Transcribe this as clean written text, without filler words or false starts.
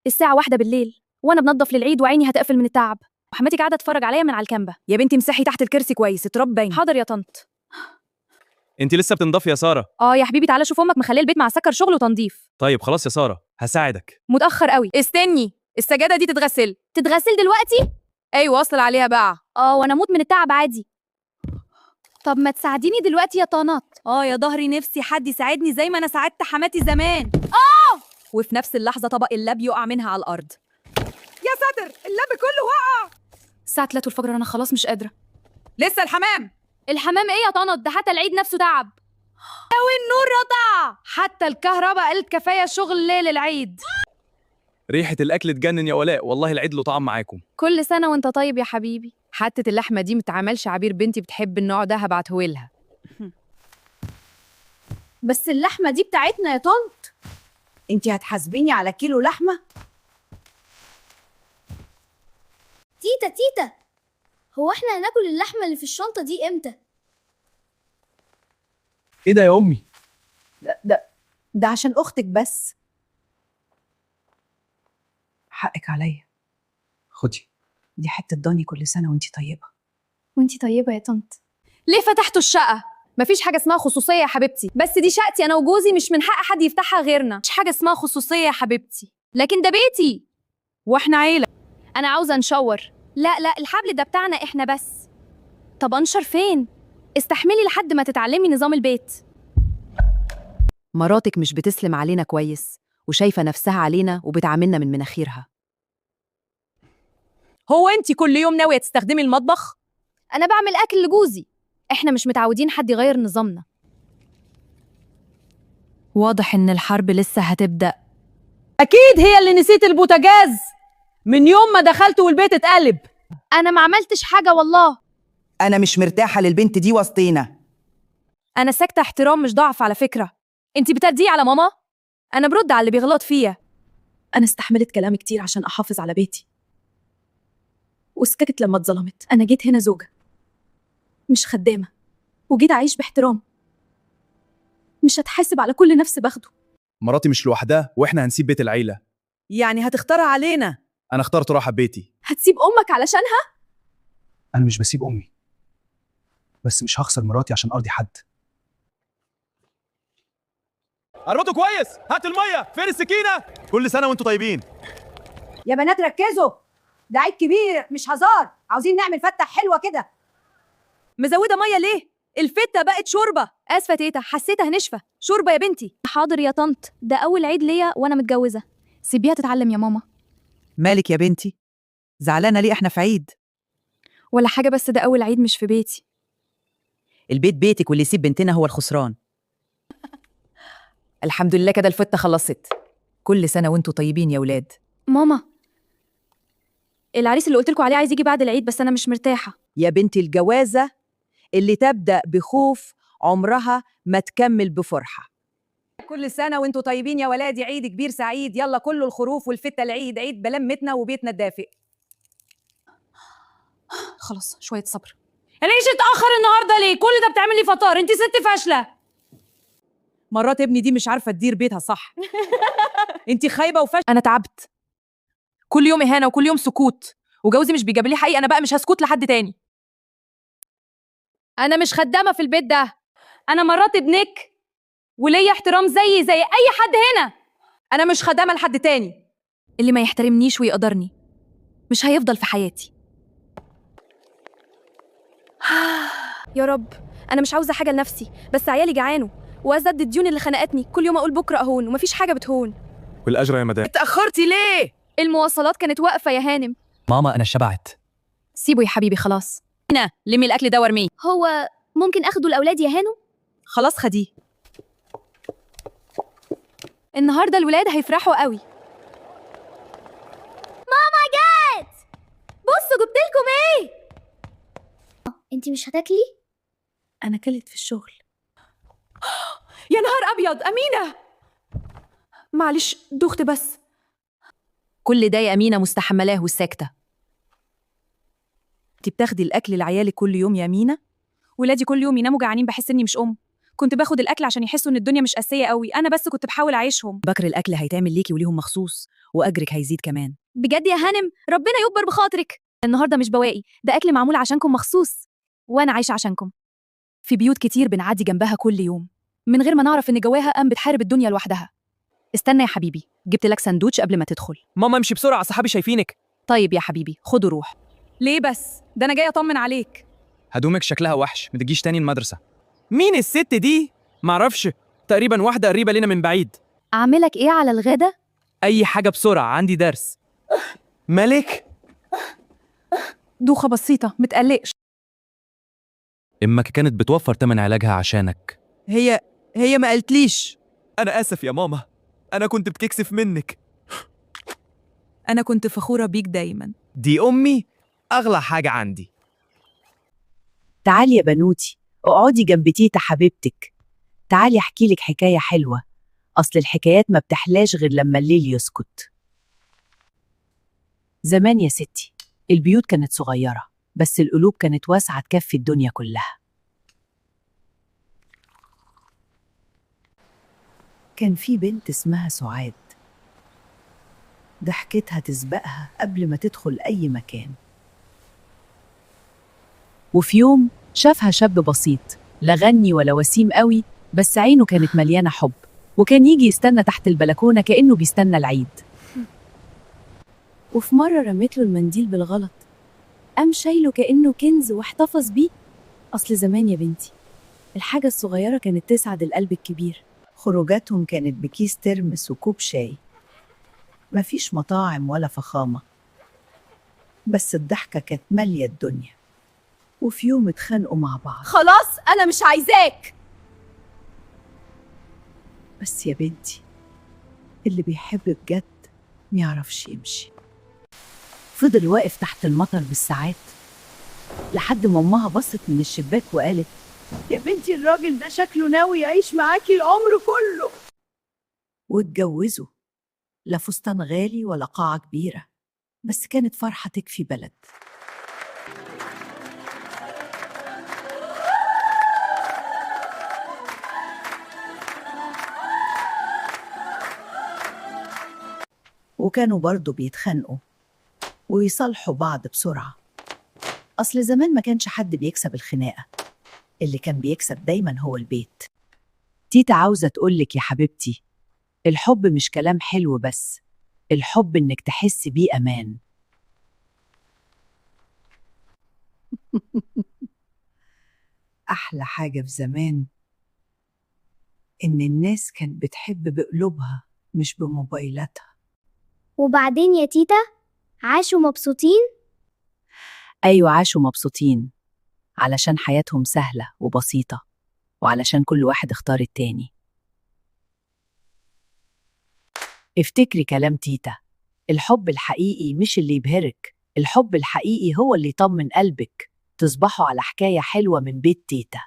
الساعة 1 بالليل وأنا بنضف للعيد وعيني هتقفل من التعب، وحماتي قاعدة تتفرج عليا من على الكنبة. يا بنتي امسحي تحت الكرسي كويس، التراب باين. حاضر يا طنط. انت لسه بتنضفي يا ساره؟ يا حبيبي تعالى شوف أمك مخليه البيت مع سكر شغل وتنظيف. طيب خلاص يا ساره، هساعدك. متأخر قوي. استني، السجادة دي تتغسل. تتغسل دلوقتي؟ ايوه، واصل عليها بقى. وأنا أموت من التعب عادي. طب ما تساعديني دلوقتي يا طنط؟ يا ظهري نفسي حد يساعدني زي ما انا ساعدت حماتي زمان. وفي نفس اللحظة طبق اللب يقع منها على الأرض. يا ساتر، اللب كله وقع. الساعة 3 الفجر أنا خلاص مش قادرة. لسه الحمام. الحمام إيه يا طنط؟ ده حتى العيد نفسه تعب. والنور قطع، حتى الكهرباء قالت كفاية شغل ليل العيد. ريحه الاكل تجنن يا ولاء، والله العيد له طعم معاكم. كل سنة وأنت طيب يا حبيبي. حتة اللحمة دي متعملش عبير، بنتي بتحب النوع ده، هبعتهولها. بس اللحمة دي بتاعتنا يا طنط. انتي هتحاسبيني على كيلو لحمة؟ تيتا، هو احنا هناكل اللحمة اللي في الشنطة دي امتى؟ ايه ده يا امي؟ ده عشان اختك بس. حقك عليا. خدي. دي حتة ضاني، كل سنة وانتي طيبة. وأنتي طيبة يا طنط. ليه فتحتوا الشقة؟ مفيش حاجة اسمها خصوصية يا حبيبتي، بس دي شقتي أنا وجوزي، مش من حق حد يفتحها غيرنا. مش حاجة اسمها خصوصية يا حبيبتي، لكن ده بيتي واحنا عيلة. أنا عاوزة نشور. لا الحبل ده بتاعنا إحنا بس. طب أنشر فين؟ استحملي لحد ما تتعلمي نظام البيت. مراتك مش بتسلم علينا كويس، وشايفة نفسها علينا وبتعاملنا من مناخيرها. هو انتي كل يوم ناوية تستخدمي المطبخ؟ أنا بعمل أكل لجوزي، إحنا مش متعودين حد يغير نظامنا. واضح إن الحرب لسه هتبدأ. أكيد هي اللي نسيت البوتاجاز من يوم ما دخلت والبيت اتقلب. أنا ما عملتش حاجة والله. أنا مش مرتاحة للبنت دي وسطينا. أنا ساكتة احترام مش ضعف على فكرة. انتي بترديه على ماما؟ أنا برد على اللي بيغلط فيا. أنا استحملت كلام كتير عشان أحافظ على بيتي، وسكتت لما اتظلمت. أنا جيت هنا زوجة مش خدامة، وجيت أعيش باحترام، مش هتحاسب على كل نفس باخده. مراتي مش لوحدها واحنا هنسيب بيت العيله. يعني هتختار علينا؟ انا اخترت راحه بيتي. هتسيب أمك علشانها؟ أنا مش بسيب أمي، بس مش هخسر مراتي عشان أرضي حد. اربطوا كويس، هات الميه، فين السكينه؟ كل سنه وانتم طيبين. يا بنات ركزوا، ده عيد كبير مش هزار، عاوزين نعمل فتة حلوة كده. مزودة مية ليه؟ الفتة بقت شوربة. آسفة تيتا، حسيتها نشفة. شوربة يا بنتي. حاضر يا طنط، ده أول عيد ليا وأنا متجوزة، سيبيها تتعلم يا ماما. مالك يا بنتي؟ زعلانة ليه؟ احنا في عيد. ولا حاجة، بس ده أول عيد مش في بيتي. البيت بيتك، واللي يسيب بنتنا هو الخسران. الحمد لله كده الفتة خلصت. كل سنة وانتوا طيبين يا ولاد. ماما، العريس اللي قلتلكوا عليه عايز يجي بعد العيد، بس أنا مش مرتاحة. يا بنتي، الجوازة اللي تبدأ بخوف عمرها ما تكمل بفرحة. كل سنة وانتوا طيبين يا ولادي، عيد كبير سعيد. يلا كله الخروف والفتة العيد، عيد بلمتنا وبيتنا الدافئ. خلاص شوية صبر. ليش اتأخر النهاردة ليه؟ كل ده بتعملي فطار، انتي ست فاشلة. مرات ابني دي مش عارفة تدير بيتها صح. انتي خايبة وفاشلة. أنا تعبت، كل يوم إهانة وكل يوم سكوت، وجوزي مش بيجاب لي حقيقة. أنا بقى مش هسكت لحد تاني. أنا مش خدامة في البيت ده. أنا مرات ابنك وليا احترام زي أي حد هنا. أنا مش خدامة لحد تاني. اللي ما يحترمنيش ويقدرني مش هيفضل في حياتي. يا رب، أنا مش عاوزة حاجة لنفسي، بس عيالي جعانوا وأزد الديون اللي خنقتني. كل يوم أقول بكرة أهون ومفيش حاجة بتهون. والاجر يا مدام. اتأخرتي ليه؟ المواصلات كانت واقفة يا هانم. ماما أنا شبعت. سيبه يا حبيبي خلاص. هنا لمي الأكل ده وارميه. هو ممكن أخده الأولاد يا هانم؟ خلاص خديه. النهاردة الولاد هيفرحوا قوي. ماما جت، بصوا جبتلكم ايه. انتي مش هتاكلي؟ أنا كلت في الشغل. يا نهار أبيض، أمينة معلش دخت بس. كل ده يا أمينة مستحملاه وساكتة. انتي بتاخدي الأكل لعيالك كل يوم يا أمينة؟ ولادي كل يوم يناموا جعانين، بحس إني مش أم. كنت باخد الأكل عشان يحسوا إن الدنيا مش قاسية قوي، أنا بس كنت بحاول أعيشهم. بكر الأكل هيتعمل ليكي وليهم مخصوص، وأجرك هيزيد كمان. بجد يا هانم، ربنا يكبر بخاطرك. النهاردة مش بواقي، ده أكل معمول عشانكم مخصوص، وأنا عايشة عشانكم. في بيوت كتير بنعدي جنبها كل يوم من غير ما نعرف إن جواها قام بتحارب الدنيا لوحدها. استنى يا حبيبي، جبت لك سندوتش قبل ما تدخل. ماما امشي بسرعه، صحابي شايفينك. طيب يا حبيبي، خد وروح. ليه بس؟ ده أنا جاي أطمن عليك. هدومك شكلها وحش، ما تجيش تاني المدرسه. مين الست دي؟ معرفش، تقريبا واحده قريبه لنا من بعيد. أعملك إيه على الغدا؟ اي حاجه بسرعه، عندي درس. مالك؟ دوخة بسيطة، متقلقش. امك كانت بتوفر تمن علاجها عشانك. هي ما قالتليش. انا اسف يا ماما، انا كنت بتكسف منك. أنا كنت فخورة بيك دايما. دي امي، اغلى حاجه عندي. تعالي يا بنوتي، اقعدي جنب تيتا حبيبتك. تعالي احكي لك حكاية حلوة، أصل الحكايات ما بتحلاش غير لما الليل يسكت. زمان يا ستي البيوت كانت صغيرة، بس القلوب كانت واسعة تكفي الدنيا كلها. كان في بنت اسمها سعاد، ضحكتها تسبقها قبل ما تدخل أي مكان. وفي يوم شافها شاب بسيط، لا غني ولا وسيم قوي، بس عينه كانت مليانة حب، وكان يجي يستنى تحت البلكونة كأنه بيستنى العيد. وفي مرة رمت له المنديل بالغلط، قام شايله كأنه كنز واحتفظ بيه. أصل زمان يا بنتي الحاجة الصغيرة كانت تسعد القلب الكبير. خروجاتهم كانت بكيس ترمس وكوب شاي، مفيش مطاعم ولا فخامة، بس الضحكة كانت مالية الدنيا. وفي يوم اتخانقوا مع بعض. خلاص أنا مش عايزاك. بس يا بنتي اللي بيحب بجد ميعرفش يمشي. فضل واقف تحت المطر بالساعات لحد ما امها بصت من الشباك وقالت: يا بنتي الراجل ده شكله ناوي يعيش معاكي العمر كله. واتجوزوا، لا فستان غالي ولا قاعة كبيرة، بس كانت فرحة تكفي بلد. وكانوا برضو بيتخانقوا ويصالحوا بعض بسرعة، أصل زمان ما كانش حد بيكسب الخناقة، اللي كان بيكسب دايما هو البيت. تيتا عاوزة تقولك يا حبيبتي، الحب مش كلام حلو بس، الحب إنك تحسي بيه أمان. أحلى حاجة في زمان إن الناس كانت بتحب بقلوبها مش بموبايلاتها. وبعدين يا تيتا عاشوا مبسوطين؟ أيوة عاشوا مبسوطين، علشان حياتهم سهلة وبسيطة، وعلشان كل واحد اختار التاني. افتكري كلام تيتا، الحب الحقيقي مش اللي يبهرك، الحب الحقيقي هو اللي يطمن قلبك. تصبحوا على حكاية حلوة من بيت تيتا.